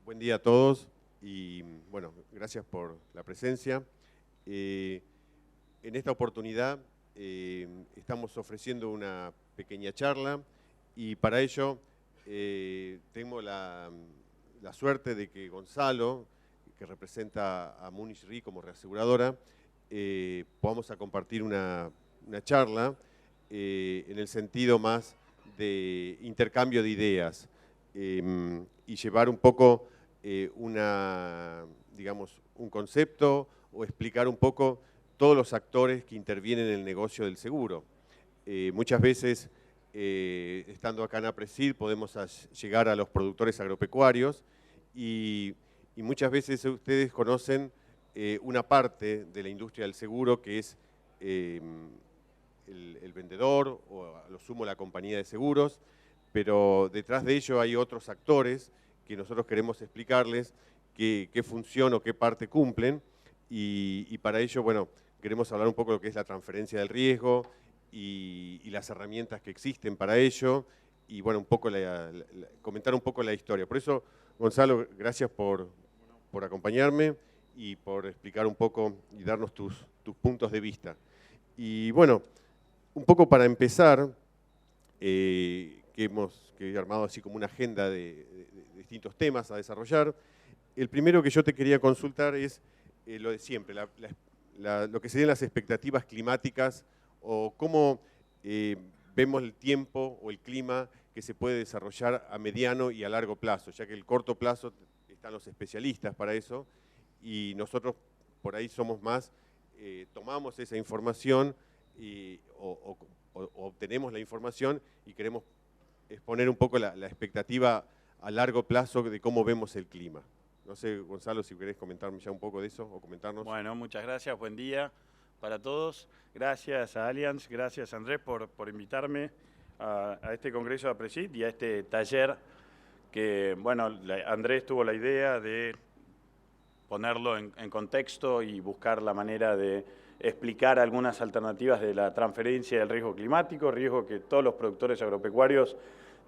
Buen día a todos y bueno, gracias por la presencia. En esta oportunidad estamos ofreciendo una pequeña charla y para ello tengo la suerte de que Gonzalo, que representa a Munich Re como reaseguradora, podamos a compartir una charla en el sentido más de intercambio de ideas y llevar un poco digamos, un concepto o explicar un poco todos los actores que intervienen en el negocio del seguro. Muchas veces, estando acá en APRESID, podemos llegar a los productores agropecuarios y muchas veces ustedes conocen una parte de la industria del seguro que es el vendedor o a lo sumo la compañía de seguros, pero detrás de ello hay otros actores que nosotros queremos explicarles qué función o qué parte cumplen y para ello, bueno, queremos hablar un poco de lo que es la transferencia del riesgo y las herramientas que existen para ello y bueno, un poco comentar un poco la historia. Por eso, Gonzalo, gracias por acompañarme y por explicar un poco y darnos tus puntos de vista. Y bueno, un poco para empezar, que he armado así como una agenda de distintos temas a desarrollar. El primero que yo te quería consultar es lo de siempre, lo que serían las expectativas climáticas o cómo vemos el tiempo o el clima que se puede desarrollar a mediano y a largo plazo, ya que el corto plazo están los especialistas para eso y nosotros por ahí somos más, tomamos esa información o obtenemos la información y queremos exponer un poco la expectativa a largo plazo de cómo vemos el clima. No sé, Gonzalo, si querés comentarme ya un poco de eso o comentarnos. Bueno, muchas gracias, buen día para todos. Gracias a Allianz, gracias Andrés por invitarme a este congreso de APRESID y a este taller que, bueno, Andrés tuvo la idea de ponerlo en contexto y buscar la manera de explicar algunas alternativas de la transferencia del riesgo climático, riesgo que todos los productores agropecuarios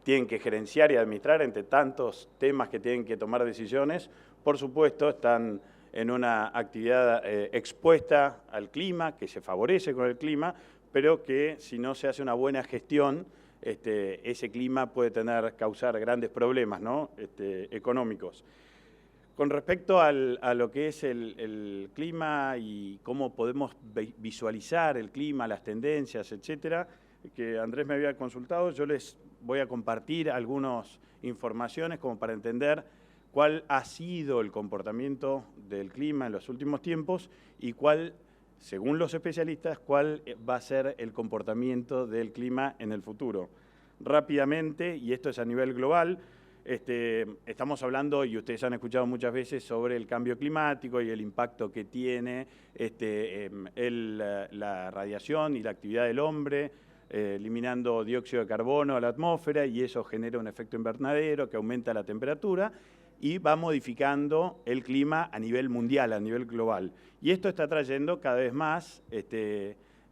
tienen que gerenciar y administrar entre tantos temas que tienen que tomar decisiones. Por supuesto, están en una actividad expuesta al clima, que se favorece con el clima, pero que si no se hace una buena gestión, ese clima puede causar grandes problemas, ¿no? Económicos. Con respecto a lo que es el clima y cómo podemos visualizar el clima, las tendencias, etcétera, que Andrés me había consultado, yo les voy a compartir algunas informaciones como para entender cuál ha sido el comportamiento del clima en los últimos tiempos y cuál, según los especialistas, cuál va a ser el comportamiento del clima en el futuro. Rápidamente, y esto es a nivel global, estamos hablando, y ustedes han escuchado muchas veces, sobre el cambio climático y el impacto que tiene la radiación y la actividad del hombre, eliminando dióxido de carbono a la atmósfera, y eso genera un efecto invernadero que aumenta la temperatura y va modificando el clima a nivel mundial, a nivel global. Y esto está trayendo cada vez más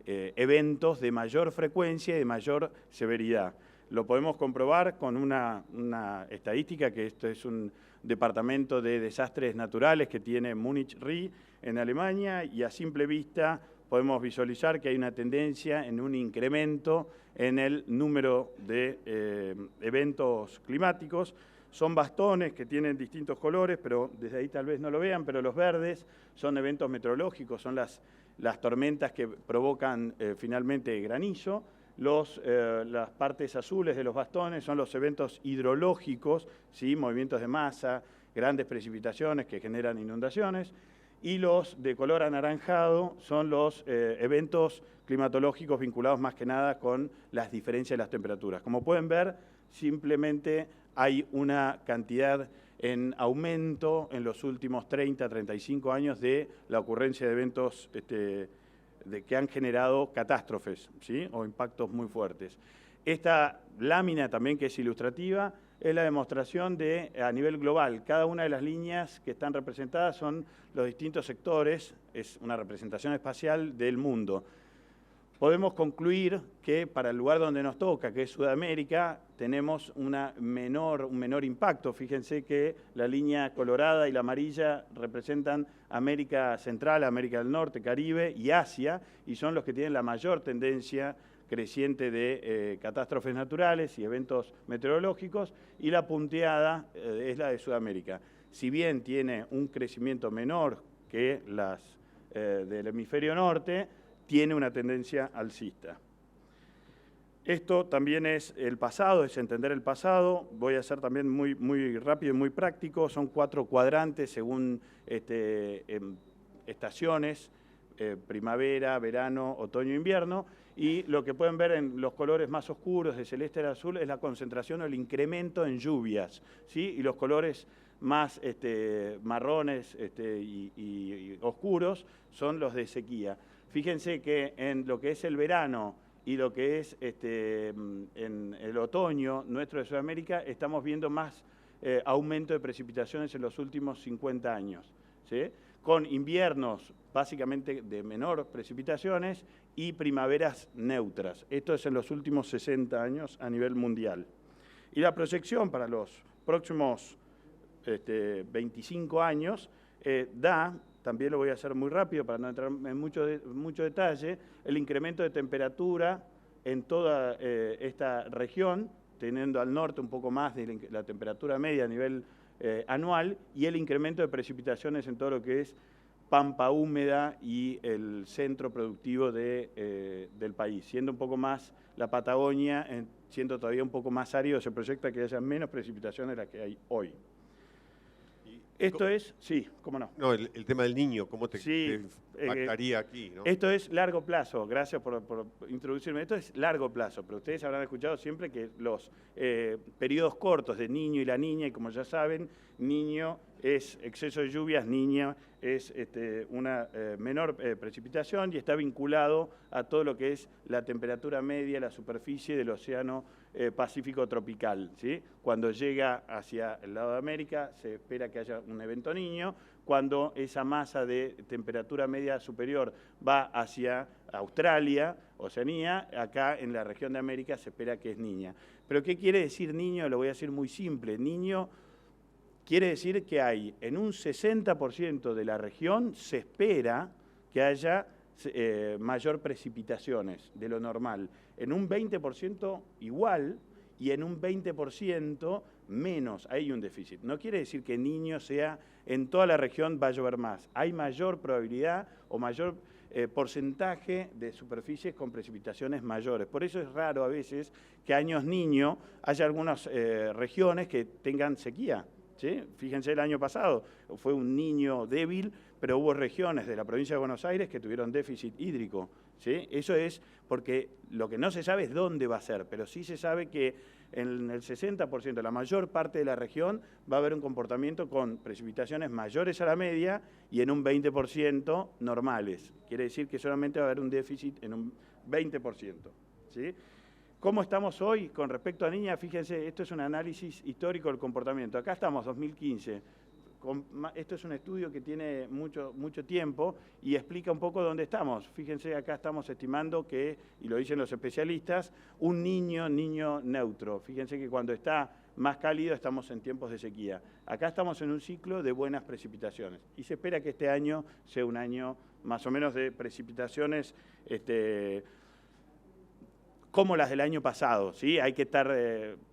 eventos de mayor frecuencia y de mayor severidad. Lo podemos comprobar con una estadística, que esto es un departamento de desastres naturales que tiene Munich Re en Alemania, y a simple vista podemos visualizar que hay una tendencia en un incremento en el número de eventos climáticos. Son bastones que tienen distintos colores, pero desde ahí tal vez no lo vean, pero los verdes son eventos meteorológicos, son las tormentas que provocan finalmente granizo. Las partes azules de los bastones son los eventos hidrológicos, ¿sí? Movimientos de masa, grandes precipitaciones que generan inundaciones, y los de color anaranjado son los eventos climatológicos vinculados más que nada con las diferencias de las temperaturas. Como pueden ver, simplemente hay una cantidad en aumento en los últimos 30, 35 años de la ocurrencia de eventos que han generado catástrofes, ¿sí? O impactos muy fuertes. Esta lámina también, que es ilustrativa, es la demostración de, a nivel global, cada una de las líneas que están representadas son los distintos sectores, es una representación espacial del mundo. podemos concluir que para el lugar donde nos toca, que es Sudamérica, tenemos un menor impacto. Fíjense que la línea colorada y la amarilla representan América Central, América del Norte, Caribe y Asia, y son los que tienen la mayor tendencia creciente de catástrofes naturales y eventos meteorológicos, y la punteada es la de Sudamérica. Si bien tiene un crecimiento menor que las del hemisferio norte, tiene una tendencia alcista. Esto también es el pasado, es entender el pasado. Voy a ser también muy rápido y muy práctico. Son 4 cuadrantes según estaciones, primavera, verano, otoño, invierno. Y lo que pueden ver en los colores más oscuros, de celeste al azul, es la concentración o el incremento en lluvias, ¿sí? Y los colores más marrones y oscuros son los de sequía. Fíjense que en lo que es el verano y lo que es en el otoño nuestro de Sudamérica, estamos viendo más aumento de precipitaciones en los últimos 50 años, ¿sí? Con inviernos básicamente de menor precipitaciones y primaveras neutras. Esto es en los últimos 60 años a nivel mundial. Y la proyección para los próximos 25 años da, también lo voy a hacer muy rápido para no entrar en mucho detalle, el incremento de temperatura en toda esta región, teniendo al norte un poco más de la temperatura media a nivel anual, y el incremento de precipitaciones en todo lo que es pampa húmeda y el centro productivo del país, siendo un poco más la Patagonia, siendo todavía un poco más árido, se proyecta que haya menos precipitaciones de las que hay hoy. Esto es, sí, cómo no. No, el tema del niño, ¿cómo te impactaría aquí, ¿no? Esto es largo plazo, gracias por introducirme. Esto es largo plazo, pero ustedes habrán escuchado siempre que los periodos cortos de niño y la niña, y como ya saben, niño es exceso de lluvias, niña es una menor precipitación y está vinculado a todo lo que es la temperatura media, la superficie del océano Pacífico tropical, ¿sí? Cuando llega hacia el lado de América se espera que haya un evento niño. Cuando esa masa de temperatura media superior va hacia Australia, Oceanía, acá en la región de América se espera que es niña. ¿Pero qué quiere decir niño? Lo voy a decir muy simple. Niño quiere decir que hay en un 60% de la región se espera que haya mayor precipitaciones de lo normal. En un 20% igual y en un 20% menos. Hay un déficit. No quiere decir que niño sea en toda la región va a llover más. Hay mayor probabilidad o mayor porcentaje de superficies con precipitaciones mayores. Por eso es raro a veces que años niño haya algunas regiones que tengan sequía, ¿sí? Fíjense el año pasado, fue un niño débil, pero hubo regiones de la provincia de Buenos Aires que tuvieron déficit hídrico, ¿sí? Eso es porque lo que no se sabe es dónde va a ser, pero sí se sabe que en el 60%, la mayor parte de la región, va a haber un comportamiento con precipitaciones mayores a la media y en un 20% normales. Quiere decir que solamente va a haber un déficit en un 20%, ¿sí? ¿Cómo estamos hoy con respecto a niñas? Fíjense, esto es un análisis histórico del comportamiento. Acá estamos, 2015. Esto es un estudio que tiene mucho tiempo y explica un poco dónde estamos. Fíjense, acá estamos estimando que, y lo dicen los especialistas, un niño neutro. Fíjense que cuando está más cálido estamos en tiempos de sequía. Acá estamos en un ciclo de buenas precipitaciones y se espera que este año sea un año más o menos de precipitaciones como las del año pasado, ¿sí? Hay que estar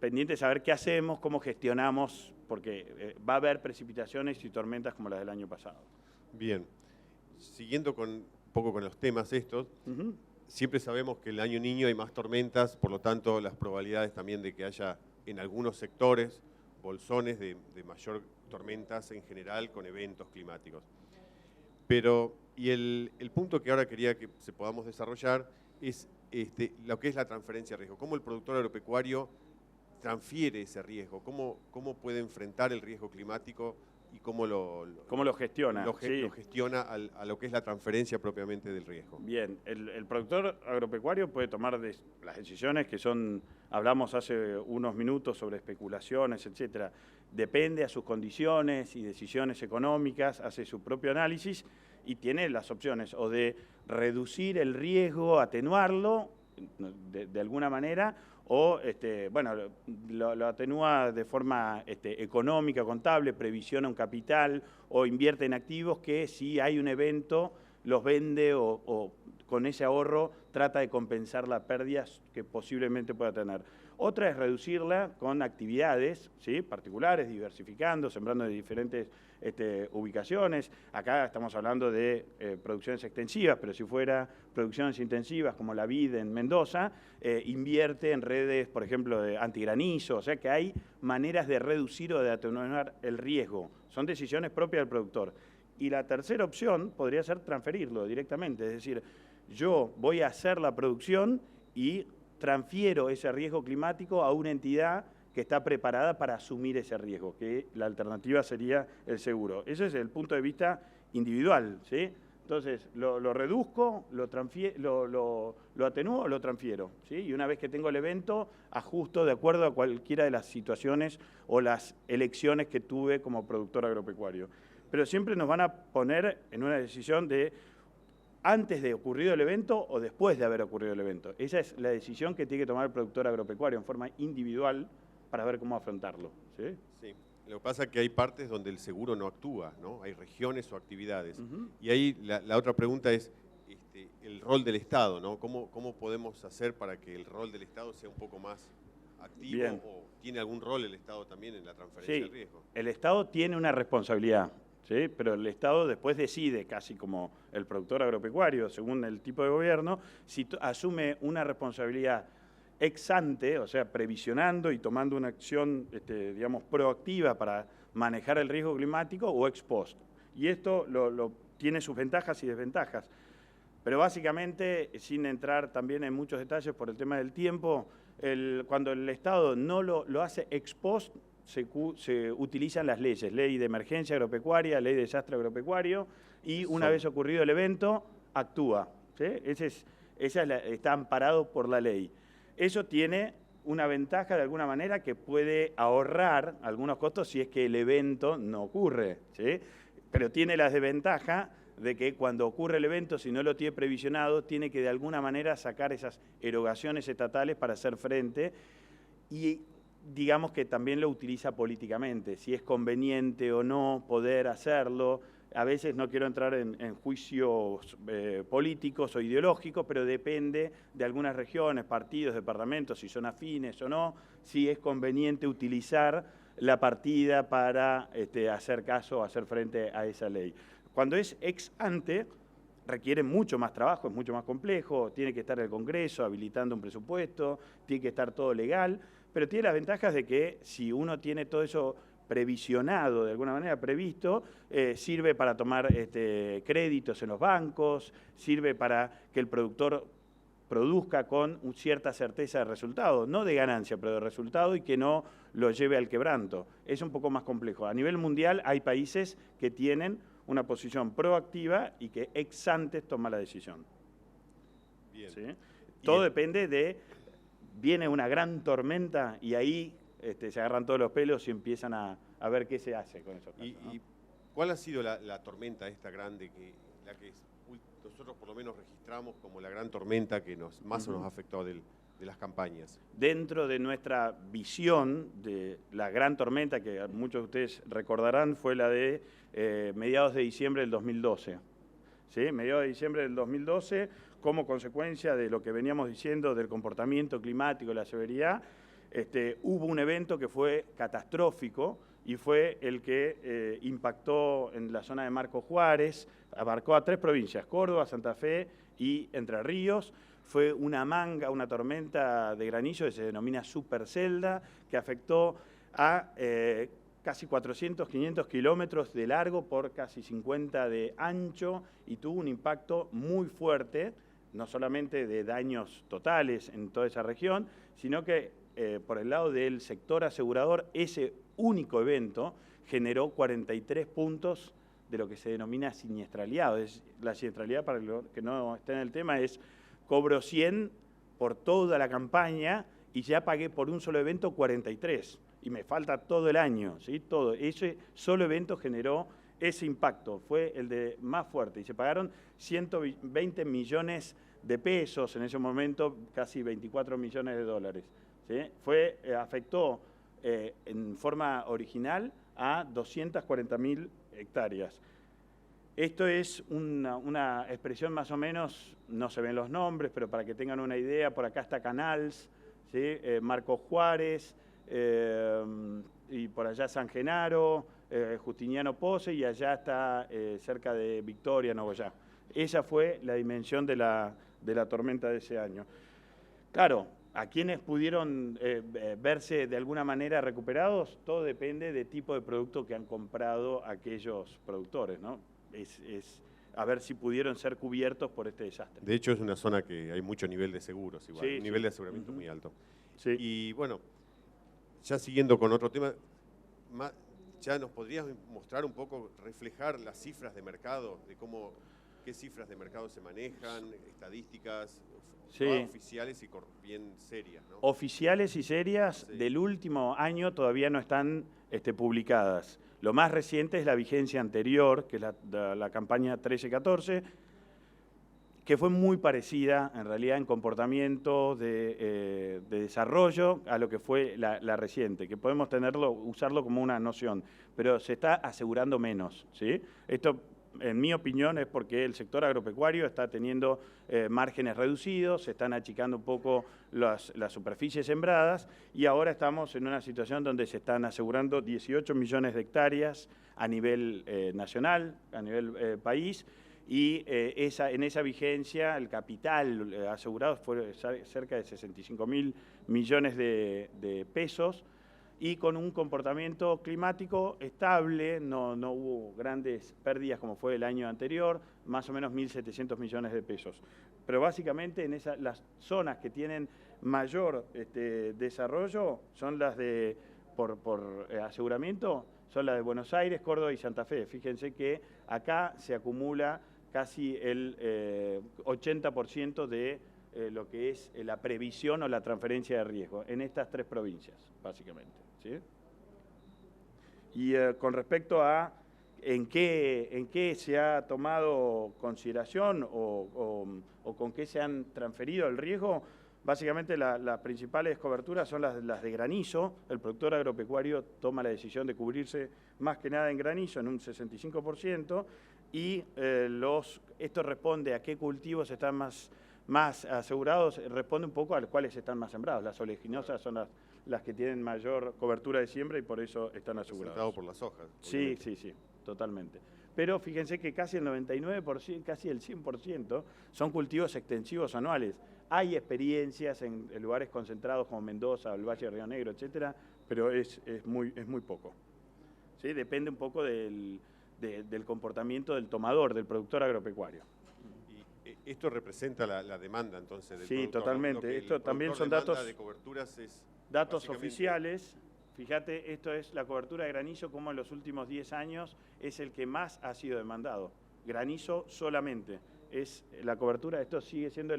pendientes a ver qué hacemos, cómo gestionamos, porque va a haber precipitaciones y tormentas como las del año pasado. Bien, siguiendo un poco con los temas estos, siempre sabemos que el año niño hay más tormentas, por lo tanto las probabilidades también de que haya en algunos sectores bolsones de mayor tormentas en general con eventos climáticos. Pero, y el punto que ahora quería que se podamos desarrollar es lo que es la transferencia de riesgo. ¿Cómo el productor agropecuario transfiere ese riesgo? ¿Cómo puede enfrentar el riesgo climático y cómo lo gestiona? Lo gestiona a lo que es la transferencia propiamente del riesgo. Bien, el productor agropecuario puede tomar las decisiones que son, hablamos hace unos minutos sobre especulaciones, etcétera. Depende a sus condiciones y decisiones económicas, hace su propio análisis y tiene las opciones o de reducir el riesgo, atenuarlo de alguna manera, o bueno, lo atenúa de forma económica, contable, previsiona un capital o invierte en activos que si hay un evento los vende o con ese ahorro trata de compensar las pérdidas que posiblemente pueda tener. Otra es reducirla con actividades, ¿sí?, particulares, diversificando, sembrando de diferentes ubicaciones. Acá estamos hablando de producciones extensivas, pero si fuera producciones intensivas como la vid en Mendoza, invierte en redes, por ejemplo, de antigranizo, o sea que hay maneras de reducir o de atenuar el riesgo. Son decisiones propias del productor. Y la tercera opción podría ser transferirlo directamente, es decir, yo voy a hacer la producción y transfiero ese riesgo climático a una entidad que está preparada para asumir ese riesgo, que la alternativa sería el seguro. Ese es el punto de vista individual, ¿sí? Entonces, lo reduzco, lo atenúo, lo transfiero, ¿sí? Y una vez que tengo el evento, ajusto de acuerdo a cualquiera de las situaciones o las elecciones que tuve como productor agropecuario. Pero siempre nos van a poner en una decisión de antes de ocurrido el evento o después de haber ocurrido el evento. Esa es la decisión que tiene que tomar el productor agropecuario en forma individual para ver cómo afrontarlo, ¿sí? Sí. Lo que pasa es que hay partes donde el seguro no actúa, ¿no? Hay regiones o actividades. Y ahí la otra pregunta es el rol del Estado, ¿no? ¿Cómo podemos hacer para que el rol del Estado sea un poco más activo? Bien. ¿O tiene algún rol el Estado también en la transferencia de riesgo? El Estado tiene una responsabilidad, ¿sí? Pero el Estado después decide, casi como el productor agropecuario, según el tipo de gobierno, si asume una responsabilidad ex ante, o sea, previsionando y tomando una acción, digamos, proactiva para manejar el riesgo climático, o ex post. Y esto tiene sus ventajas y desventajas. Pero básicamente, sin entrar también en muchos detalles por el tema del tiempo, cuando el Estado no lo hace ex post, se utilizan las leyes, ley de emergencia agropecuaria, ley de desastre agropecuario, y una vez ocurrido el evento, actúa, ¿sí? Está amparado por la ley. Eso tiene una ventaja de alguna manera que puede ahorrar algunos costos si es que el evento no ocurre, ¿sí? Pero tiene la desventaja de que cuando ocurre el evento, si no lo tiene previsionado, tiene que de alguna manera sacar esas erogaciones estatales para hacer frente y digamos que también lo utiliza políticamente, si es conveniente o no poder hacerlo. A veces no quiero entrar en juicios políticos o ideológicos, pero depende de algunas regiones, partidos, departamentos, si son afines o no, si es conveniente utilizar la partida para hacer caso o hacer frente a esa ley. Cuando es ex ante, requiere mucho más trabajo, es mucho más complejo, tiene que estar el Congreso habilitando un presupuesto, tiene que estar todo legal, pero tiene las ventajas de que si uno tiene todo eso previsionado, de alguna manera previsto, sirve para tomar créditos en los bancos, sirve para que el productor produzca con cierta certeza de resultado, no de ganancia, pero de resultado y que no lo lleve al quebranto. Es un poco más complejo. A nivel mundial hay países que tienen una posición proactiva y que ex ante toma la decisión. Bien. ¿Sí? Todo depende de, viene una gran tormenta y ahí se agarran todos los pelos y empiezan a ver qué se hace con esos casos, ¿no? ¿Y cuál ha sido la tormenta esta grande, la que nosotros por lo menos registramos como la gran tormenta que más nos afectó de las campañas? Dentro de nuestra visión de la gran tormenta, que muchos de ustedes recordarán, fue la de mediados de diciembre del 2012. ¿Sí? Mediados de diciembre del 2012, como consecuencia de lo que veníamos diciendo del comportamiento climático, la severidad, hubo un evento que fue catastrófico y fue el que impactó en la zona de Marcos Juárez, abarcó a 3 provincias, Córdoba, Santa Fe y Entre Ríos. Fue una tormenta de granizo que se denomina supercelda, que afectó a casi 400, 500 kilómetros de largo por casi 50 de ancho y tuvo un impacto muy fuerte, no solamente de daños totales en toda esa región, sino que por el lado del sector asegurador, ese único evento generó 43 puntos de lo que se denomina siniestralidad. La siniestralidad, para los que no estén en el tema, es cobro 100 por toda la campaña y ya pagué por un solo evento 43 y me falta todo el año, ¿sí? Todo. Ese solo evento generó ese impacto fue el de más fuerte y se pagaron 120 millones de pesos en ese momento, casi 24 millones de dólares. ¿Sí? Afectó en forma original a 240.000 hectáreas. Esto es una expresión más o menos, no se ven los nombres, pero para que tengan una idea, por acá está Canals, ¿sí? Marcos Juárez, y por allá San Genaro, Justiniano Pose, y allá está cerca de Victoria, Nogoyá. Esa fue la dimensión de la tormenta de ese año. Claro, a quienes pudieron verse de alguna manera recuperados, todo depende del tipo de producto que han comprado aquellos productores, ¿no? Es a ver si pudieron ser cubiertos por este desastre. De hecho, es una zona que hay mucho nivel de seguros, igual, Sí, un nivel sí. de aseguramiento muy alto. Sí. Y bueno, ya siguiendo con otro tema, ya nos podrías mostrar un poco, reflejar las cifras de mercado, de qué cifras de mercado se manejan, estadísticas oficiales y bien serias, ¿no? Oficiales y serias Sí. del último año todavía no están publicadas. Lo más reciente es la vigencia anterior, que es la campaña 13-14, que fue muy parecida en realidad en comportamiento de desarrollo a lo que fue la reciente, que podemos usarlo como una noción, pero se está asegurando menos, ¿sí? Esto, en mi opinión, es porque el sector agropecuario está teniendo márgenes reducidos, se están achicando un poco las superficies sembradas y ahora estamos en una situación donde se están asegurando 18 millones de hectáreas a nivel nacional, a nivel país, y en esa vigencia el capital asegurado fue cerca de 65.000 millones de pesos, y con un comportamiento climático estable, no hubo grandes pérdidas como fue el año anterior, más o menos 1.700 millones de pesos. Pero básicamente en las zonas que tienen mayor desarrollo son las por aseguramiento, son las de Buenos Aires, Córdoba y Santa Fe. Fíjense que acá se acumula casi el 80% de lo que es la previsión o la transferencia de riesgo en estas tres provincias, básicamente. ¿Sí? Y con respecto a en qué se ha tomado consideración o con qué se han transferido el riesgo, básicamente las principales coberturas son las de granizo. El productor agropecuario toma la decisión de cubrirse más que nada en granizo, en un 65%, y esto responde a qué cultivos están más asegurados, responde un poco a los cuales están más sembrados. Las oleaginosas son las que tienen mayor cobertura de siembra y por eso están aseguradas. Representado por las hojas. Sí, totalmente. Pero fíjense que casi el 99%, casi el 100% son cultivos extensivos anuales. Hay experiencias en lugares concentrados como Mendoza, el Valle de Río Negro, etcétera, pero es muy poco. ¿Sí? Depende un poco del comportamiento del tomador, del productor agropecuario. Y esto representa la demanda, entonces, del sí, productor, totalmente. ¿no? Esto también son datos de coberturas es datos oficiales. Fíjate, esto es la cobertura de granizo, como en los últimos 10 años es el que más ha sido demandado. Granizo solamente es la cobertura. Esto sigue siendo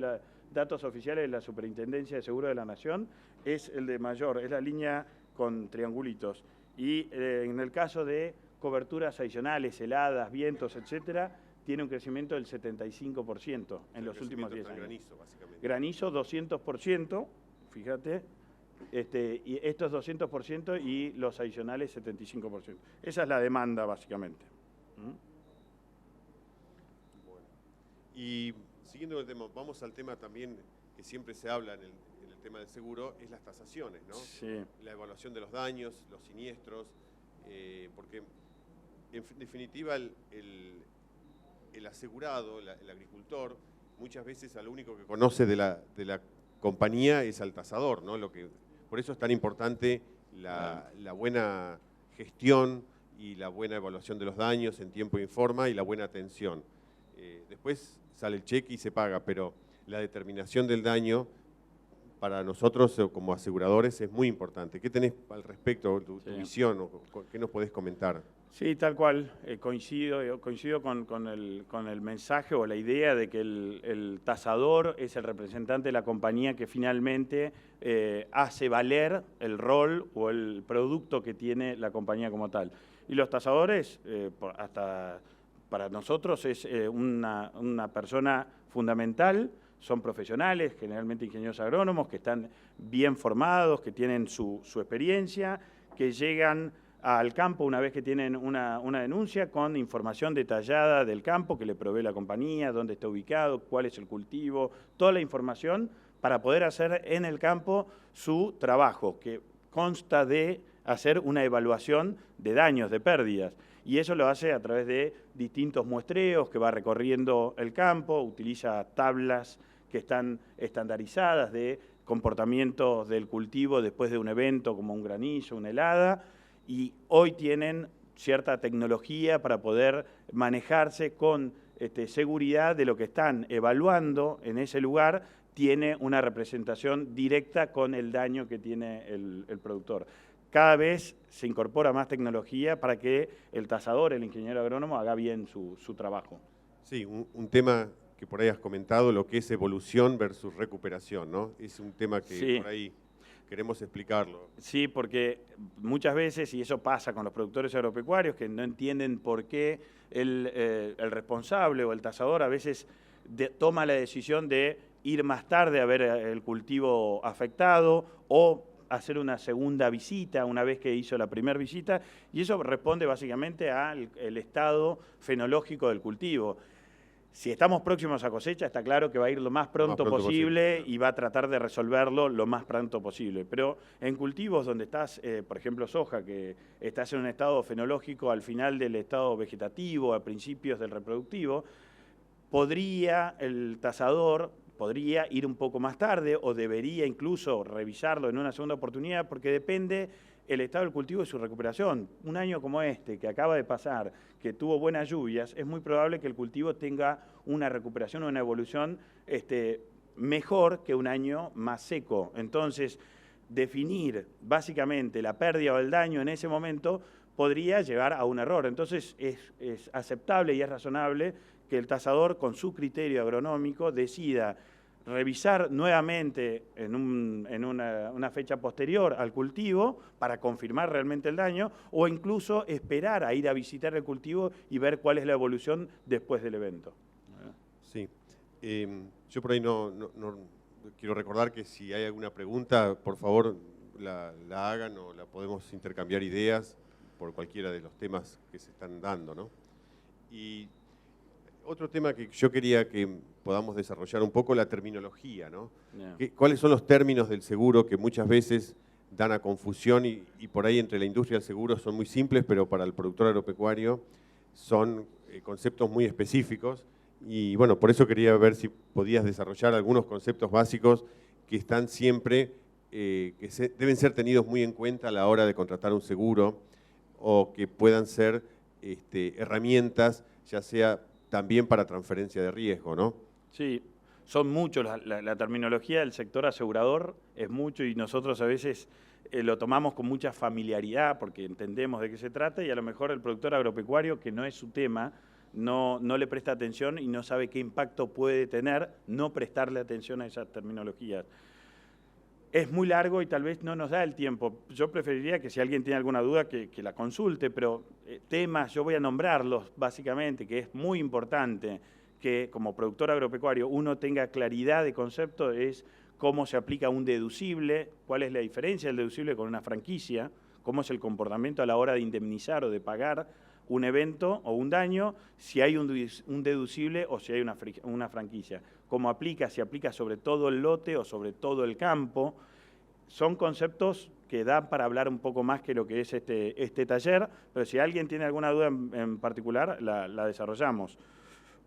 datos oficiales de la Superintendencia de Seguros de la Nación. Es el de mayor, es la línea con triangulitos. Y en el caso de coberturas adicionales, heladas, vientos, etcétera, tiene un crecimiento del 75% en los últimos 10 años. Granizo, básicamente. Granizo 200%, fíjate, y estos 200% y los adicionales 75%. Esa es la demanda, básicamente. Bueno. Y siguiendo el tema, vamos al tema también que siempre se habla en el tema del seguro, es las tasaciones, ¿no? Sí. La evaluación de los daños, los siniestros, porque en definitiva el asegurado, el agricultor, muchas veces a lo único que conoce de la compañía es al tasador, ¿no? Por eso es tan importante la buena gestión y la buena evaluación de los daños en tiempo y forma y la buena atención. Después sale el cheque y se paga, pero la determinación del daño para nosotros como aseguradores es muy importante. ¿Qué tenés al respecto, tu visión, o qué nos podés comentar? Sí, tal cual. Coincido con el mensaje o la idea de que el tasador es el representante de la compañía que finalmente hace valer el rol o el producto que tiene la compañía como tal. Y los tasadores, hasta para nosotros es una persona fundamental, son profesionales, generalmente ingenieros agrónomos, que están bien formados, que tienen su experiencia, que llegan al campo una vez que tienen una denuncia con información detallada del campo que le provee la compañía, dónde está ubicado, cuál es el cultivo, toda la información para poder hacer en el campo su trabajo, que consta de hacer una evaluación de daños, de pérdidas. Y eso lo hace a través de distintos muestreos que va recorriendo el campo, utiliza tablas que están estandarizadas de comportamientos del cultivo después de un evento como un granizo, una helada, y hoy tienen cierta tecnología para poder manejarse con seguridad de lo que están evaluando en ese lugar, tiene una representación directa con el daño que tiene el productor. Cada vez se incorpora más tecnología para que el tasador, el ingeniero agrónomo, haga bien su trabajo. Sí, un tema que por ahí has comentado, lo que es evolución versus recuperación, ¿no? Es un tema que sí. Por ahí queremos explicarlo. Sí, porque muchas veces, y eso pasa con los productores agropecuarios, que no entienden por qué el responsable o el tasador a veces toma la decisión de ir más tarde a ver el cultivo afectado o hacer una segunda visita una vez que hizo la primera visita, y eso responde básicamente al estado fenológico del cultivo. Si estamos próximos a cosecha, está claro que va a ir lo más pronto posible y va a tratar de resolverlo lo más pronto posible. Pero en cultivos donde estás, por ejemplo soja, que estás en un estado fenológico al final del estado vegetativo, a principios del reproductivo, el tasador podría ir un poco más tarde o debería incluso revisarlo en una segunda oportunidad, porque depende el estado del cultivo y su recuperación. Un año como este, que acaba de pasar, que tuvo buenas lluvias, es muy probable que el cultivo tenga una recuperación o una evolución mejor que un año más seco. Entonces, definir básicamente la pérdida o el daño en ese momento podría llevar a un error. Entonces, es aceptable y es razonable que el tasador, con su criterio agronómico, decida revisar nuevamente en una fecha posterior al cultivo para confirmar realmente el daño, o incluso esperar a ir a visitar el cultivo y ver cuál es la evolución después del evento. Sí. Yo por ahí no quiero recordar que si hay alguna pregunta, por favor la hagan o la podemos intercambiar ideas por cualquiera de los temas que se están dando, ¿no? Y otro tema que yo quería que podamos desarrollar un poco, la terminología, ¿no? Yeah. ¿Cuáles son los términos del seguro que muchas veces dan a confusión y por ahí entre la industria del seguro son muy simples, pero para el productor agropecuario son conceptos muy específicos? Y bueno, por eso quería ver si podías desarrollar algunos conceptos básicos que están siempre, deben ser tenidos muy en cuenta a la hora de contratar un seguro, o que puedan ser herramientas, ya sea también para transferencia de riesgo, ¿no? Sí, son muchos, la terminología del sector asegurador es mucho y nosotros a veces lo tomamos con mucha familiaridad porque entendemos de qué se trata, y a lo mejor el productor agropecuario, que no es su tema, no le presta atención y no sabe qué impacto puede tener no prestarle atención a esas terminologías. Es muy largo y tal vez no nos da el tiempo. Yo preferiría que si alguien tiene alguna duda que la consulte, pero temas, yo voy a nombrarlos básicamente, que es muy importante que como productor agropecuario uno tenga claridad de concepto, es cómo se aplica un deducible, cuál es la diferencia del deducible con una franquicia, cómo es el comportamiento a la hora de indemnizar o de pagar un evento o un daño, si hay un deducible o si hay una franquicia. Cómo aplica, si aplica sobre todo el lote o sobre todo el campo. Son conceptos que dan para hablar un poco más que lo que es este taller, pero si alguien tiene alguna duda en particular, la desarrollamos.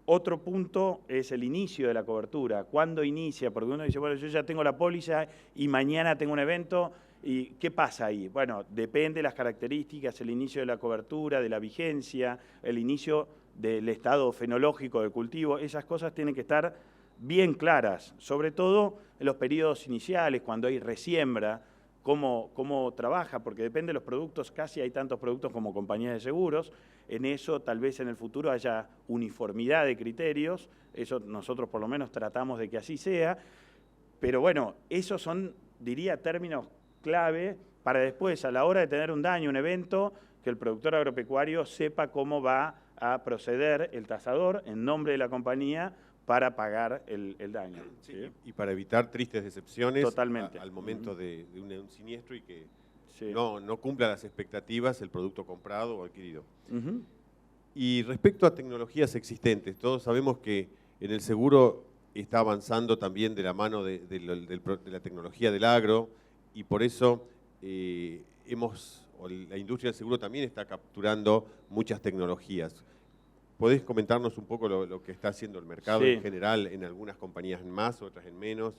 Otro punto es el inicio de la cobertura. ¿Cuándo inicia? Porque uno dice, bueno, yo ya tengo la póliza y mañana tengo un evento, ¿y qué pasa ahí? Bueno, depende de las características, el inicio de la cobertura, de la vigencia, el inicio del estado fenológico del cultivo. Esas cosas tienen que estar bien claras, sobre todo en los periodos iniciales, cuando hay resiembra, cómo trabaja, porque depende de los productos, casi hay tantos productos como compañías de seguros. En eso tal vez en el futuro haya uniformidad de criterios, eso nosotros por lo menos tratamos de que así sea, pero bueno, esos son, diría, términos clave para después, a la hora de tener un daño, un evento, que el productor agropecuario sepa cómo va a proceder el tasador en nombre de la compañía para pagar el daño. Sí, y para evitar tristes decepciones Totalmente. al momento de un siniestro y que Sí. no cumpla las expectativas el producto comprado o adquirido. Ujú. Y respecto a tecnologías existentes, todos sabemos que en el seguro está avanzando también de la mano de la tecnología del agro, y por eso la industria del seguro también está capturando muchas tecnologías. ¿Podés comentarnos un poco lo que está haciendo el mercado Sí. en general, en algunas compañías en más, otras en menos?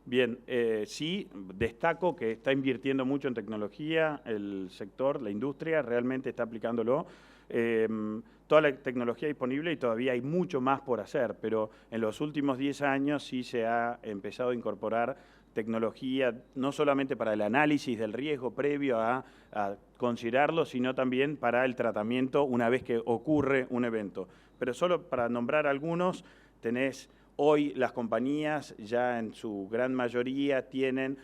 Bien, sí, destaco que está invirtiendo mucho en tecnología, el sector, la industria, realmente está aplicándolo. Toda la tecnología disponible y todavía hay mucho más por hacer, pero en los últimos 10 años sí se ha empezado a incorporar tecnología, no solamente para el análisis del riesgo previo a considerarlo, sino también para el tratamiento una vez que ocurre un evento. Pero solo para nombrar algunos, tenés hoy las compañías ya en su gran mayoría tienen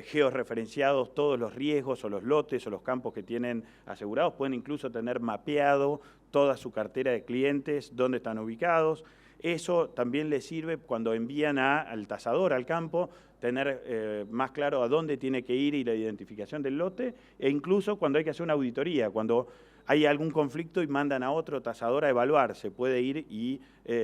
georreferenciados todos los riesgos o los lotes o los campos que tienen asegurados, pueden incluso tener mapeado toda su cartera de clientes, dónde están ubicados. Eso también les sirve cuando envían al tasador al campo, tener más claro a dónde tiene que ir y la identificación del lote, e incluso cuando hay que hacer una auditoría, cuando hay algún conflicto y mandan a otro tasador a evaluar, se puede ir y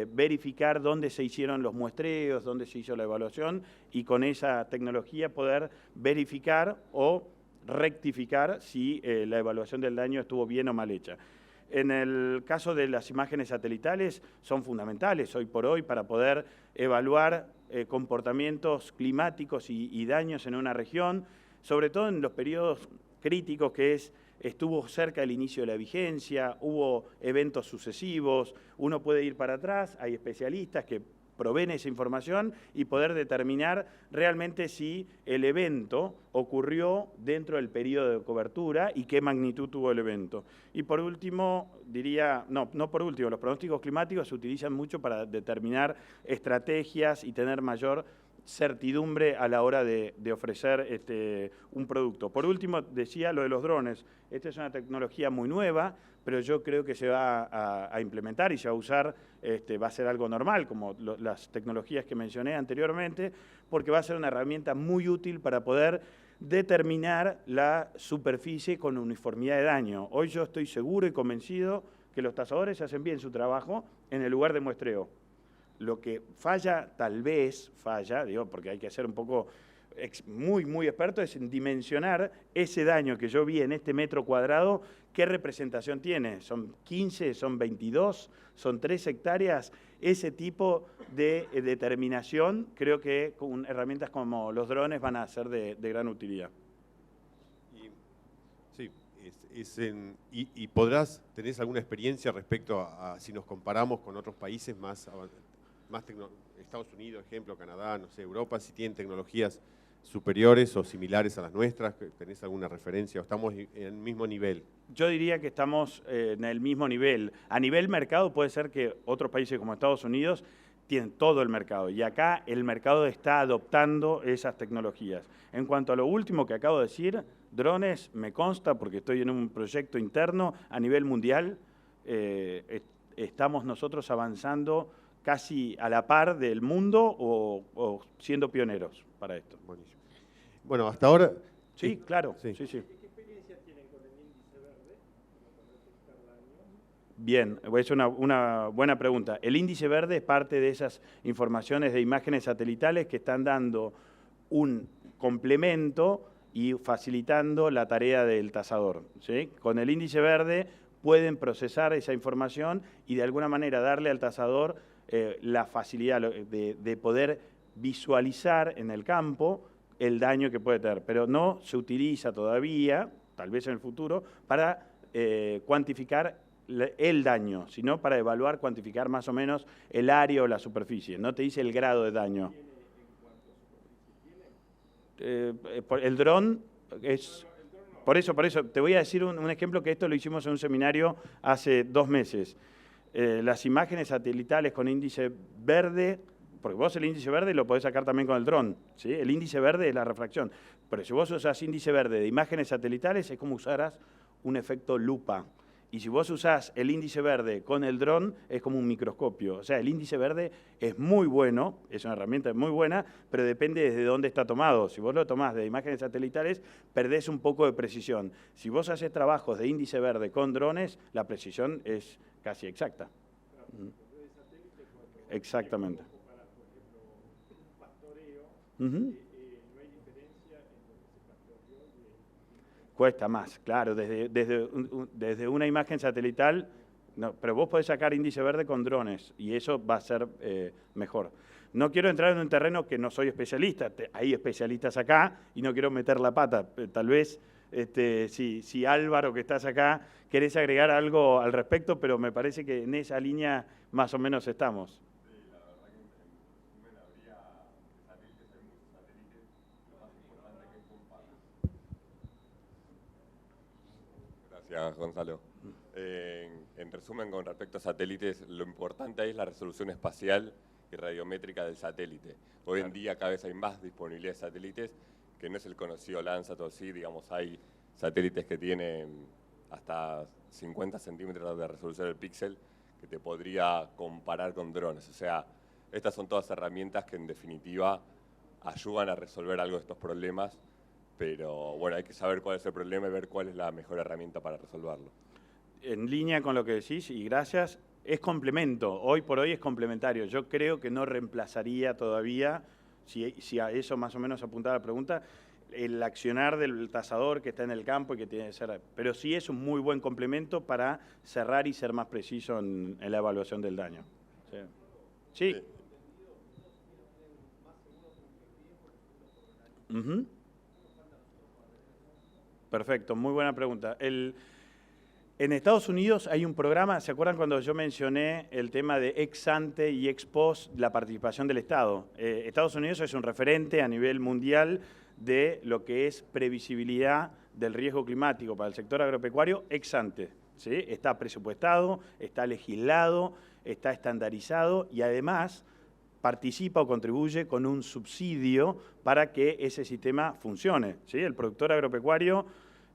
verificar dónde se hicieron los muestreos, dónde se hizo la evaluación, y con esa tecnología poder verificar o rectificar si la evaluación del daño estuvo bien o mal hecha. En el caso de las imágenes satelitales, son fundamentales hoy por hoy para poder evaluar comportamientos climáticos y daños en una región, sobre todo en los periodos críticos que estuvo cerca el inicio de la vigencia, hubo eventos sucesivos, uno puede ir para atrás, hay especialistas que proveen esa información y poder determinar realmente si el evento ocurrió dentro del periodo de cobertura y qué magnitud tuvo el evento. Y por último, diría, no por último, los pronósticos climáticos se utilizan mucho para determinar estrategias y tener mayor certidumbre a la hora de ofrecer un producto. Por último, decía lo de los drones. Esta es una tecnología muy nueva, pero yo creo que se va a implementar y se va a usar, va a ser algo normal, como las tecnologías que mencioné anteriormente, porque va a ser una herramienta muy útil para poder determinar la superficie con uniformidad de daño. Hoy yo estoy seguro y convencido que los tasadores hacen bien su trabajo en el lugar de muestreo. Lo que falla, tal vez falla, digo, porque hay que ser un poco muy experto, es en dimensionar ese daño que yo vi en este metro cuadrado, qué representación tiene. ¿Son 15, son 22, son 3 hectáreas? Ese tipo de determinación creo que con herramientas como los drones van a ser de gran utilidad. Sí, ¿tenés alguna experiencia respecto a si nos comparamos con otros países Estados Unidos, ejemplo, Canadá, no sé, Europa, si tienen tecnologías superiores o similares a las nuestras? ¿Tenés alguna referencia o estamos en el mismo nivel? Yo diría que estamos en el mismo nivel. A nivel mercado puede ser que otros países como Estados Unidos tienen todo el mercado y acá el mercado está adoptando esas tecnologías. En cuanto a lo último que acabo de decir, drones, me consta porque estoy en un proyecto interno a nivel mundial, estamos nosotros avanzando casi a la par del mundo o siendo pioneros para esto. Buenísimo. Bueno, hasta ahora... Sí, claro. Sí. ¿Qué experiencia tienen con el índice verde? Bien, es una buena pregunta. El índice verde es parte de esas informaciones de imágenes satelitales que están dando un complemento y facilitando la tarea del tasador, ¿sí? Con el índice verde pueden procesar esa información y de alguna manera darle al tasador la facilidad de poder visualizar en el campo el daño que puede tener, pero no se utiliza todavía, tal vez en el futuro, para cuantificar el daño, sino para evaluar, cuantificar más o menos el área o la superficie. No te dice el grado de daño. El dron es... Por eso, te voy a decir un ejemplo que esto lo hicimos en un seminario hace 2 meses. Las imágenes satelitales con índice verde, porque vos el índice verde lo podés sacar también con el dron, ¿sí? El índice verde es la refracción, pero si vos usás índice verde de imágenes satelitales es como usaras un efecto lupa. Y si vos usás el índice verde con el dron, es como un microscopio. O sea, el índice verde es muy bueno, es una herramienta muy buena, pero depende desde dónde está tomado. Si vos lo tomás de imágenes satelitales, perdés un poco de precisión. Si vos haces trabajos de índice verde con drones, la precisión es casi exacta. Exactamente. Cuesta más, claro, desde una imagen satelital, no, pero vos podés sacar índice verde con drones y eso va a ser mejor. No quiero entrar en un terreno que no soy especialista, hay especialistas acá y no quiero meter la pata. Tal vez, si Álvaro, que estás acá, querés agregar algo al respecto, pero me parece que en esa línea más o menos estamos. Gracias, Gonzalo. En resumen, con respecto a satélites, lo importante es la resolución espacial y radiométrica del satélite. Hoy en día cada vez hay más disponibilidad de satélites, que no es el conocido Landsat o sí, digamos, hay satélites que tienen hasta 50 centímetros de resolución del píxel, que te podría comparar con drones. O sea, estas son todas herramientas que en definitiva ayudan a resolver algo de estos problemas, pero bueno, hay que saber cuál es el problema y ver cuál es la mejor herramienta para resolverlo. En línea con lo que decís, y gracias, es complemento, hoy por hoy es complementario. Yo creo que no reemplazaría todavía, si a eso más o menos apuntaba la pregunta, el accionar del tasador que está en el campo y que tiene que ser, pero sí es un muy buen complemento para cerrar y ser más preciso en la evaluación del daño. Sí. Uh-huh. Perfecto, muy buena pregunta. En Estados Unidos hay un programa, ¿se acuerdan cuando yo mencioné el tema de ex ante y ex post, la participación del Estado? Estados Unidos es un referente a nivel mundial de lo que es previsibilidad del riesgo climático para el sector agropecuario ex ante, ¿sí? Está presupuestado, está legislado, está estandarizado y además participa o contribuye con un subsidio para que ese sistema funcione, ¿sí? El productor agropecuario,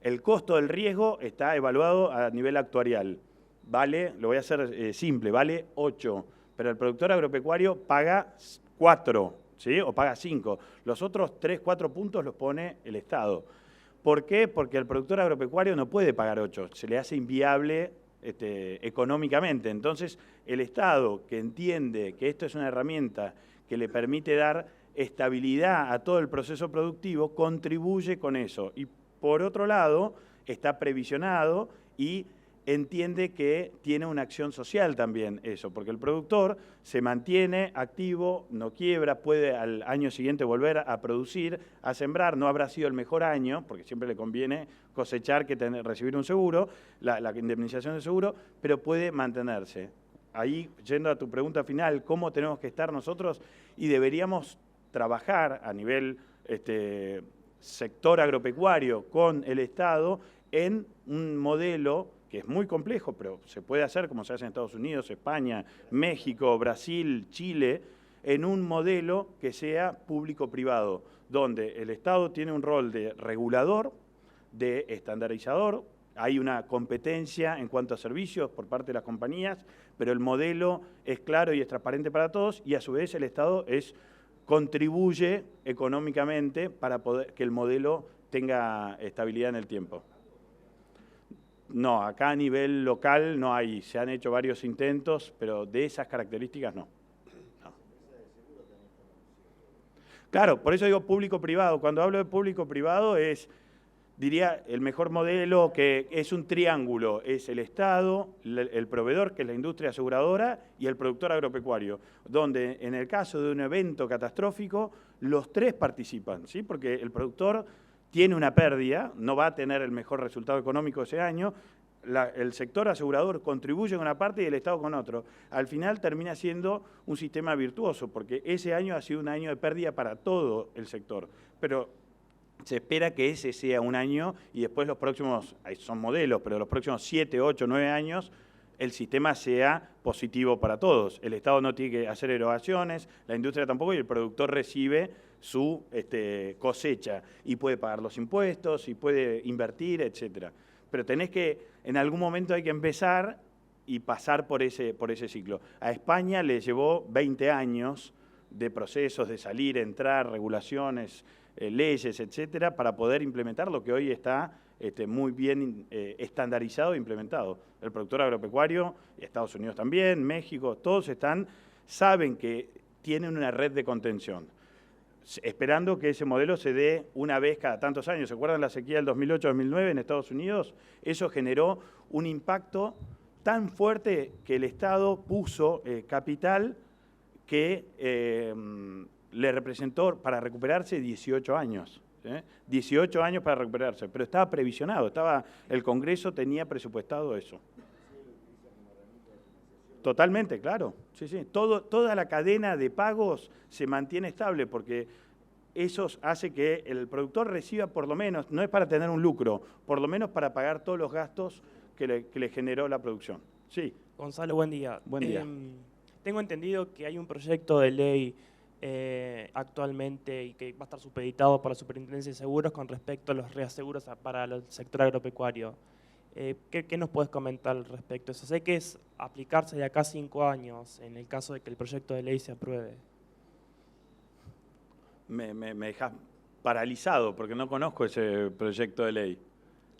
el costo del riesgo está evaluado a nivel actuarial. Vale, lo voy a hacer simple, vale 8, pero el productor agropecuario paga 4, ¿sí? O paga 5. Los otros 3, 4 puntos los pone el Estado. ¿Por qué? Porque el productor agropecuario no puede pagar 8, se le hace inviable económicamente. Entonces, el Estado, que entiende que esto es una herramienta que le permite dar estabilidad a todo el proceso productivo, contribuye con eso. Y por otro lado, está previsionado y entiende que tiene una acción social también eso, porque el productor se mantiene activo, no quiebra, puede al año siguiente volver a producir, a sembrar, no habrá sido el mejor año, porque siempre le conviene cosechar que recibir un seguro, la indemnización de seguro, pero puede mantenerse. Ahí, yendo a tu pregunta final, ¿cómo tenemos que estar nosotros? Y deberíamos trabajar a nivel sector agropecuario con el Estado en un modelo que es muy complejo, pero se puede hacer como se hace en Estados Unidos, España, México, Brasil, Chile, en un modelo que sea público-privado, donde el Estado tiene un rol de regulador, de estandarizador, hay una competencia en cuanto a servicios por parte de las compañías, pero el modelo es claro y es transparente para todos y a su vez el Estado contribuye económicamente para poder que el modelo tenga estabilidad en el tiempo. No, acá a nivel local no hay, se han hecho varios intentos, pero de esas características no. Claro, por eso digo público-privado. Cuando hablo de público-privado diría, el mejor modelo que es un triángulo, es el Estado, el proveedor, que es la industria aseguradora, y el productor agropecuario, donde en el caso de un evento catastrófico, los tres participan, ¿sí? Porque el productor tiene una pérdida, no va a tener el mejor resultado económico ese año, el sector asegurador contribuye con una parte y el Estado con otro. Al final termina siendo un sistema virtuoso, porque ese año ha sido un año de pérdida para todo el sector, pero se espera que ese sea un año y después los próximos, son modelos, pero los próximos 7, 8, 9 años el sistema sea positivo para todos. El Estado no tiene que hacer erogaciones, la industria tampoco, y el productor recibe su cosecha y puede pagar los impuestos y puede invertir, etcétera. pero tenés que, en algún momento hay que empezar y pasar por ese ciclo. A España le llevó 20 años de procesos de salir, entrar, regulaciones, leyes, etcétera, para poder implementar lo que hoy está muy bien estandarizado e implementado. El productor agropecuario, Estados Unidos también, México, todos saben que tienen una red de contención, esperando que ese modelo se dé una vez cada tantos años. ¿Se acuerdan la sequía del 2008-2009 en Estados Unidos? Eso generó un impacto tan fuerte que el Estado puso capital que le representó para recuperarse 18 años. 18 años para recuperarse, pero estaba previsionado, el Congreso tenía presupuestado eso. Totalmente, claro. Sí, sí. Toda la cadena de pagos se mantiene estable porque eso hace que el productor reciba por lo menos, no es para tener un lucro, por lo menos para pagar todos los gastos que le generó la producción. Sí. Gonzalo, buen día. Buen día. Tengo entendido que hay un proyecto de ley actualmente y que va a estar supeditado por la Superintendencia de Seguros con respecto a los reaseguros para el sector agropecuario. ¿Qué nos puedes comentar al respecto? Eso sé que es aplicarse de acá a 5 años en el caso de que el proyecto de ley se apruebe. Me dejas paralizado porque no conozco ese proyecto de ley.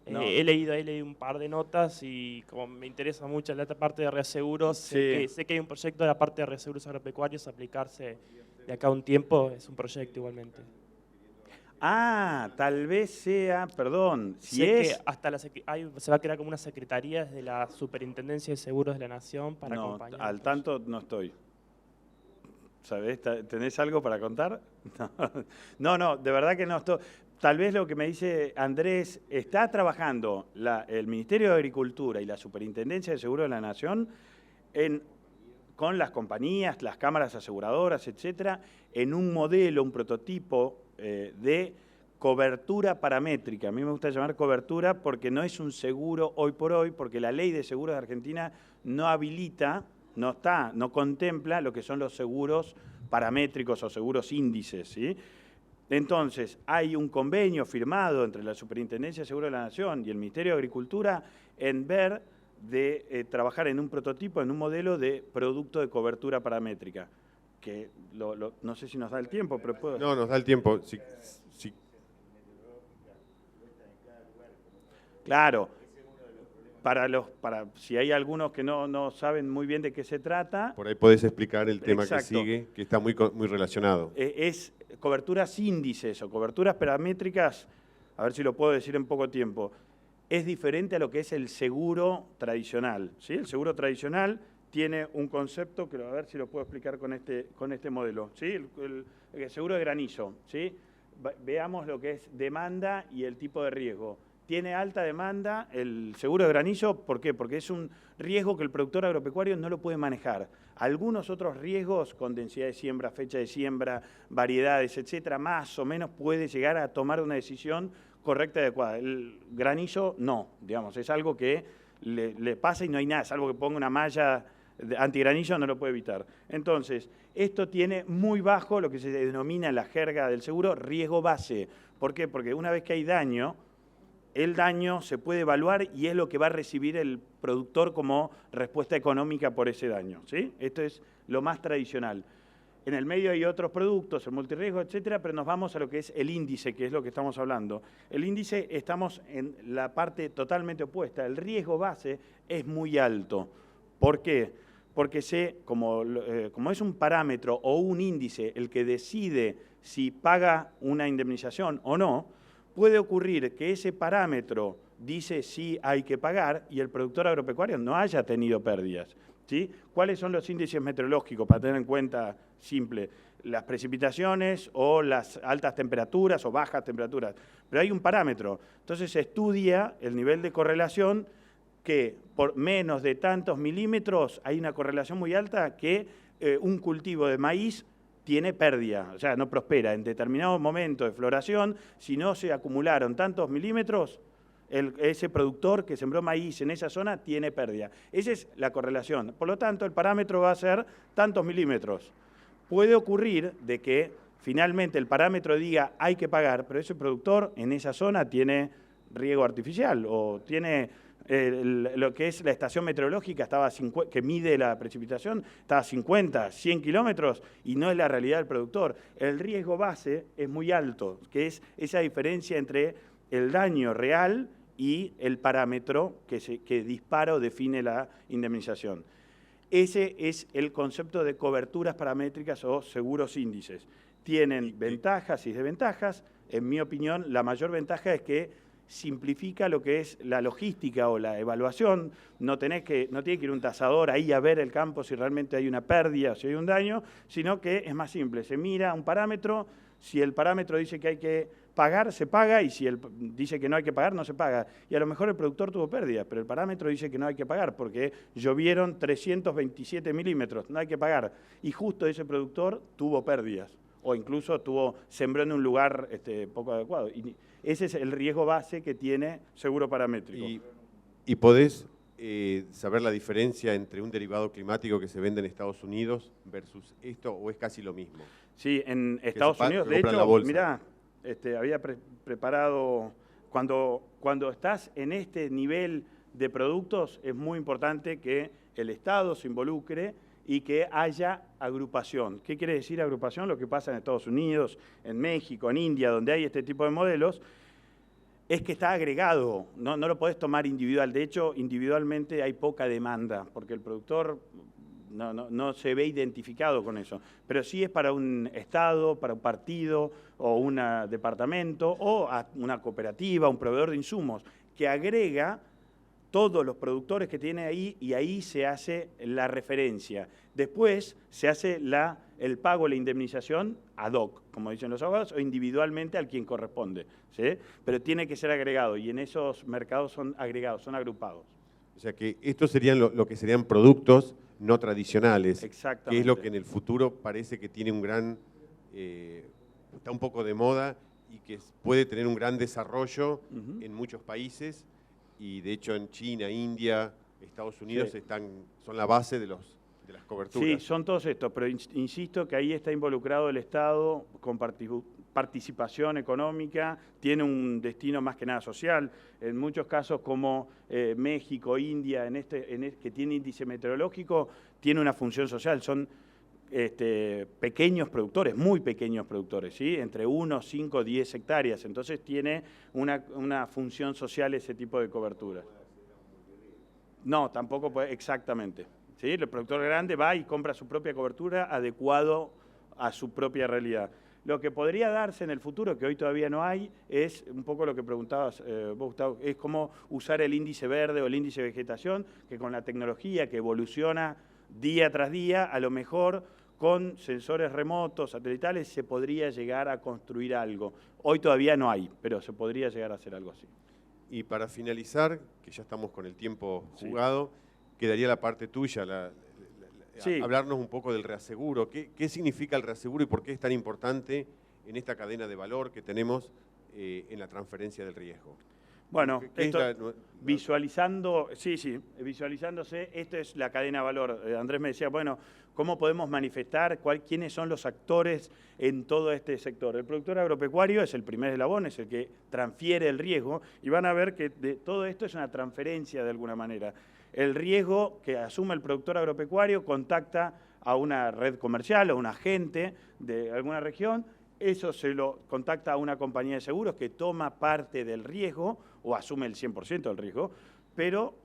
No. He leído un par de notas y como me interesa mucho la parte de reaseguros, Sí. sé que hay un proyecto de la parte de reaseguros agropecuarios, aplicarse de acá a un tiempo, es un proyecto igualmente. Ah, tal vez sea, perdón, Sé que hasta se va a crear como una secretaría desde la Superintendencia de Seguros de la Nación para no, acompañar. al tanto no estoy. ¿Sabés? ¿Tenés algo para contar? No, de verdad que no estoy. Tal vez lo que me dice Andrés, está trabajando el Ministerio de Agricultura y la Superintendencia de Seguros de la Nación con las compañías, las cámaras aseguradoras, etcétera, en un modelo, un prototipo de cobertura paramétrica. A mí me gusta llamar cobertura porque no es un seguro hoy por hoy, porque la ley de seguros de Argentina no habilita, no contempla lo que son los seguros paramétricos o seguros índices, ¿sí? Entonces, hay un convenio firmado entre la Superintendencia de Seguros de la Nación y el Ministerio de Agricultura en ver de trabajar en un prototipo, en un modelo de producto de cobertura paramétrica, que no sé si nos da el tiempo, pero puedo... No, nos da el tiempo. Sí. Claro, si hay algunos que no saben muy bien de qué se trata... Por ahí podés explicar el tema Exacto. que sigue, que está muy relacionado. Es coberturas índices o coberturas paramétricas, a ver si lo puedo decir en poco tiempo, es diferente a lo que es el seguro tradicional, ¿sí? El seguro tradicional tiene un concepto que a ver si lo puedo explicar con este modelo, ¿sí? El seguro de granizo, ¿sí? Veamos lo que es demanda y el tipo de riesgo. Tiene alta demanda el seguro de granizo, ¿por qué? Porque es un riesgo que el productor agropecuario no lo puede manejar. Algunos otros riesgos, con densidad de siembra, fecha de siembra, variedades, etcétera, más o menos puede llegar a tomar una decisión correcta y adecuada. El granizo no, digamos, es algo que le pasa y no hay nada, salvo que ponga una malla antigranizo, no lo puede evitar. Entonces, esto tiene muy bajo lo que se denomina en la jerga del seguro riesgo base. ¿Por qué? Porque una vez que hay daño, el daño se puede evaluar y es lo que va a recibir el productor como respuesta económica por ese daño, ¿sí? Esto es lo más tradicional. En el medio hay otros productos, el multirriesgo, etcétera, pero nos vamos a lo que es el índice, que es lo que estamos hablando. El índice, estamos en la parte totalmente opuesta. El riesgo base es muy alto. ¿Por qué? Porque como es un parámetro o un índice el que decide si paga una indemnización o no, puede ocurrir que ese parámetro dice sí hay que pagar y el productor agropecuario no haya tenido pérdidas, ¿sí? ¿Cuáles son los índices meteorológicos para tener en cuenta simple? Las precipitaciones o las altas temperaturas o bajas temperaturas. Pero hay un parámetro. Entonces se estudia el nivel de correlación que por menos de tantos milímetros hay una correlación muy alta que un cultivo de maíz tiene pérdida, o sea, no prospera. En determinado momento de floración, si no se acumularon tantos milímetros, ese productor que sembró maíz en esa zona tiene pérdida. Esa es la correlación. Por lo tanto, el parámetro va a ser tantos milímetros. Puede ocurrir de que finalmente el parámetro diga hay que pagar, pero ese productor en esa zona tiene riego artificial o tiene lo que es la estación meteorológica que mide la precipitación, está a 50, 100 kilómetros y no es la realidad del productor. El riesgo base es muy alto, que es esa diferencia entre el daño real y el parámetro que dispara o define la indemnización. Ese es el concepto de coberturas paramétricas o seguros índices. Tienen ventajas y desventajas. En mi opinión, la mayor ventaja es que simplifica lo que es la logística o la evaluación. No tiene que ir un tasador ahí a ver el campo si realmente hay una pérdida o si hay un daño, sino que es más simple. Se mira un parámetro, si el parámetro dice que hay que pagar, se paga, y si dice que no hay que pagar, no se paga. Y a lo mejor el productor tuvo pérdidas, pero el parámetro dice que no hay que pagar porque llovieron 327 milímetros, no hay que pagar. Y justo ese productor tuvo pérdidas o incluso sembró en un lugar poco adecuado. Y ese es el riesgo base que tiene seguro paramétrico. ¿Y podés saber la diferencia entre un derivado climático que se vende en Estados Unidos versus esto, o es casi lo mismo? Sí, en Estados Unidos, de hecho, mirá, había preparado, cuando estás en este nivel de productos, es muy importante que el Estado se involucre y que haya agrupación. ¿Qué quiere decir agrupación? Lo que pasa en Estados Unidos, en México, en India, donde hay este tipo de modelos, es que está agregado, no lo podés tomar individual. De hecho, individualmente hay poca demanda, porque el productor no se ve identificado con eso. Pero sí es para un Estado, para un partido, o un departamento, o una cooperativa, un proveedor de insumos, que agrega todos los productores que tiene ahí, y ahí se hace la referencia. Después se hace el pago, la indemnización ad hoc, como dicen los abogados, o individualmente al quien corresponde, ¿sí? Pero tiene que ser agregado, y en esos mercados son agregados, son agrupados. O sea que estos serían lo que serían productos no tradicionales. Exactamente. Que es lo que en el futuro parece que tiene está un poco de moda y que puede tener un gran desarrollo en muchos países. Y de hecho en China, India, Estados Unidos son la base de las coberturas. Sí, son todos estos, pero insisto que ahí está involucrado el Estado con participación económica, tiene un destino más que nada social. En muchos casos como México, India, que tiene índice meteorológico, tiene una función social. Son pequeños productores, muy pequeños productores, ¿sí? Entre 1, 5, 10 hectáreas. Entonces tiene una función social ese tipo de cobertura. No, tampoco puede, exactamente. ¿Sí? El productor grande va y compra su propia cobertura adecuado a su propia realidad. Lo que podría darse en el futuro, que hoy todavía no hay, es un poco lo que preguntabas vos, Gustavo, es cómo usar el índice verde o el índice de vegetación, que con la tecnología que evoluciona día tras día, a lo mejor con sensores remotos, satelitales, se podría llegar a construir algo. Hoy todavía no hay, pero se podría llegar a hacer algo así. Y para finalizar, que ya estamos con el tiempo jugado, quedaría la parte tuya, hablarnos un poco del reaseguro. ¿Qué significa el reaseguro y por qué es tan importante en esta cadena de valor que tenemos en la transferencia del riesgo? Bueno, visualizándose, esto es la cadena de valor. Andrés me decía, bueno, ¿cómo podemos manifestar quiénes son los actores en todo este sector? El productor agropecuario es el primer eslabón, es el que transfiere el riesgo, y van a ver que todo esto es una transferencia de alguna manera. El riesgo que asume el productor agropecuario contacta a una red comercial o un agente de alguna región. Eso se lo contacta a una compañía de seguros que toma parte del riesgo o asume el 100% del riesgo, pero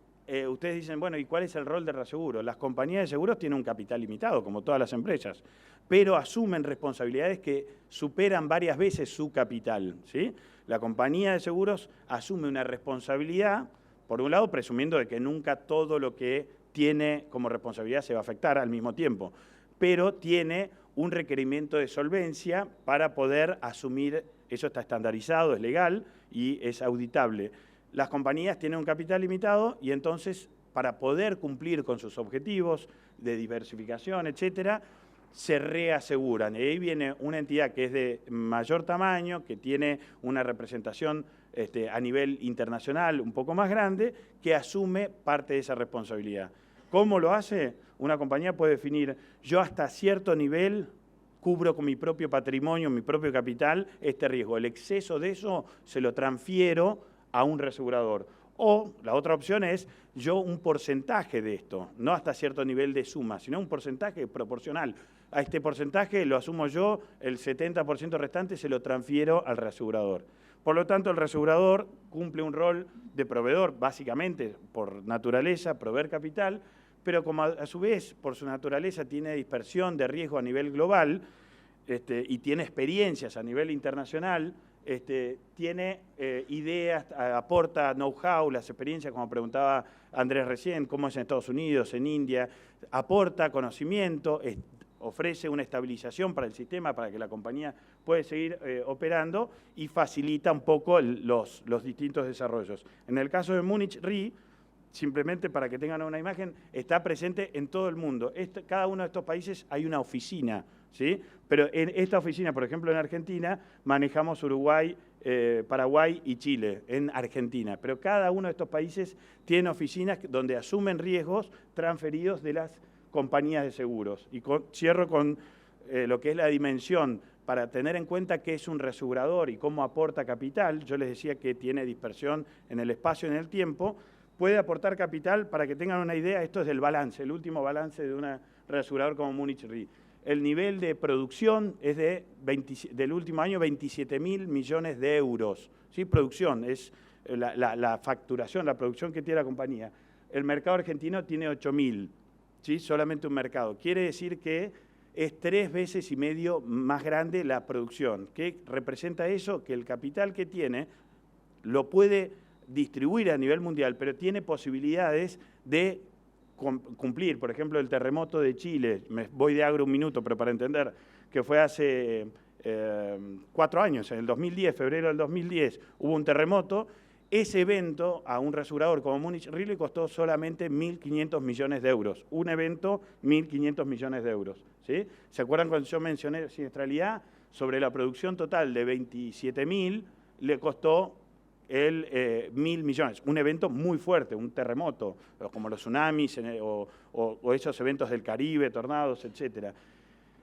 ustedes dicen, bueno, ¿y cuál es el rol del reaseguro? Las compañías de seguros tienen un capital limitado, como todas las empresas, pero asumen responsabilidades que superan varias veces su capital, ¿sí? La compañía de seguros asume una responsabilidad, por un lado, presumiendo de que nunca todo lo que tiene como responsabilidad se va a afectar al mismo tiempo, pero tiene un requerimiento de solvencia para poder asumir, eso está estandarizado, es legal y es auditable. Las compañías tienen un capital limitado y entonces para poder cumplir con sus objetivos de diversificación, etcétera, se reaseguran. Y ahí viene una entidad que es de mayor tamaño, que tiene una representación a nivel internacional un poco más grande, que asume parte de esa responsabilidad. ¿Cómo lo hace? Una compañía puede definir, yo hasta cierto nivel cubro con mi propio patrimonio, mi propio capital, este riesgo. El exceso de eso se lo transfiero a un reasegurador. O la otra opción es yo un porcentaje de esto, no hasta cierto nivel de suma, sino un porcentaje proporcional. A este porcentaje lo asumo yo, el 70% restante se lo transfiero al reasegurador. Por lo tanto, el reasegurador cumple un rol de proveedor, básicamente, por naturaleza, proveer capital, pero como a su vez, por su naturaleza, tiene dispersión de riesgo a nivel global y tiene experiencias a nivel internacional, tiene ideas, aporta know-how, las experiencias, como preguntaba Andrés recién, cómo es en Estados Unidos, en India, aporta conocimiento, ofrece una estabilización para el sistema, para que la compañía pueda seguir operando y facilita un poco los distintos desarrollos. En el caso de Munich Re, simplemente para que tengan una imagen, está presente en todo el mundo. Cada uno de estos países hay una oficina, ¿sí? Pero en esta oficina, por ejemplo, en Argentina, manejamos Uruguay, Paraguay y Chile, en Argentina. Pero cada uno de estos países tiene oficinas donde asumen riesgos transferidos de las compañías de seguros. Y cierro con lo que es la dimensión, para tener en cuenta qué es un reasegurador y cómo aporta capital. Yo les decía que tiene dispersión en el espacio y en el tiempo. Puede aportar capital, para que tengan una idea, esto es del balance, el último balance de un reasegurador como Munich Re. El nivel de producción es del último año 27.000 millones de euros. ¿Sí? Producción, es la facturación, la producción que tiene la compañía. El mercado argentino tiene 8.000, ¿sí? Solamente un mercado. Quiere decir que es 3,5 veces más grande la producción. ¿Qué representa eso? Que el capital que tiene lo puede distribuir a nivel mundial, pero tiene posibilidades de cumplir. Por ejemplo, el terremoto de Chile, me voy de agro un minuto, pero para entender, que fue hace 4 años, en el 2010, febrero del 2010, hubo un terremoto. Ese evento a un reasegurador como Munich Re le costó solamente 1.500 millones de euros. Un evento, 1.500 millones de euros. ¿Sí? ¿Se acuerdan cuando yo mencioné siniestralidad? Sobre la producción total de 27.000, le costó 1.000 millones. Un evento muy fuerte, un terremoto, como los tsunamis o esos eventos del Caribe, tornados, etcétera.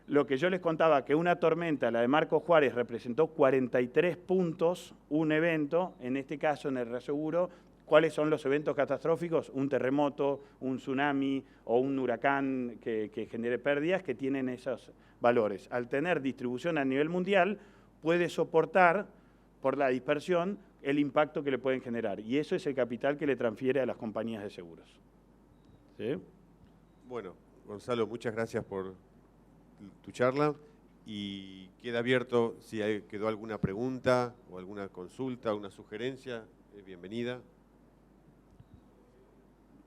Lo que yo les contaba, que una tormenta, la de Marcos Juárez, representó 43 puntos, un evento, en este caso en el reaseguro. ¿Cuáles son los eventos catastróficos? Un terremoto, un tsunami o un huracán que genere pérdidas, que tienen esos valores. Al tener distribución a nivel mundial, puede soportar, por la dispersión, el impacto que le pueden generar. Y eso es el capital que le transfiere a las compañías de seguros. ¿Sí? Bueno, Gonzalo, muchas gracias por tu charla y queda abierto si quedó alguna pregunta o alguna consulta, una sugerencia, bienvenida.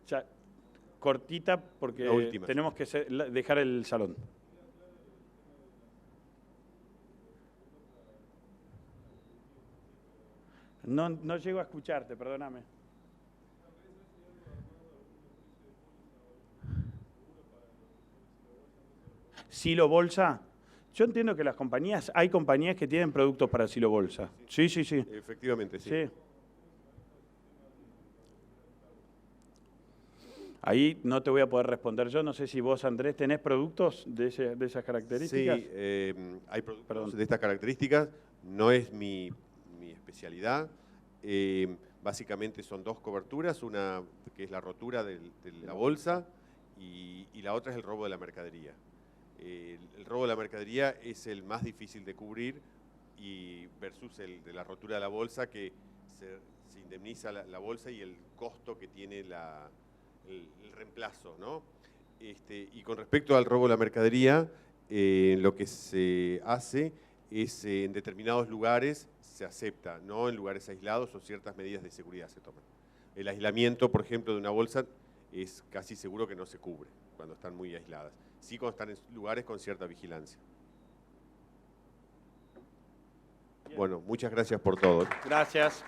Ya, cortita porque tenemos que dejar el salón. No llego a escucharte, perdóname. ¿Silo bolsa? Yo entiendo que las compañías, hay compañías que tienen productos para silo bolsa. Sí. Efectivamente, sí. Ahí no te voy a poder responder yo. No sé si vos, Andrés, tenés productos de esas características. Sí, hay productos de estas características. No es mi especialidad. Básicamente son 2 coberturas, una que es la rotura de la bolsa y la otra es el robo de la mercadería. El robo de la mercadería es el más difícil de cubrir versus el de la rotura de la bolsa, que se indemniza la bolsa y el costo que tiene el reemplazo, ¿no? Y con respecto al robo de la mercadería, lo que se hace es en determinados lugares se acepta, no en lugares aislados, o ciertas medidas de seguridad se toman. El aislamiento, por ejemplo, de una bolsa es casi seguro que no se cubre cuando están muy aisladas. Sí, cuando están en lugares con cierta vigilancia. Bien. Bueno, muchas gracias por todo. Gracias.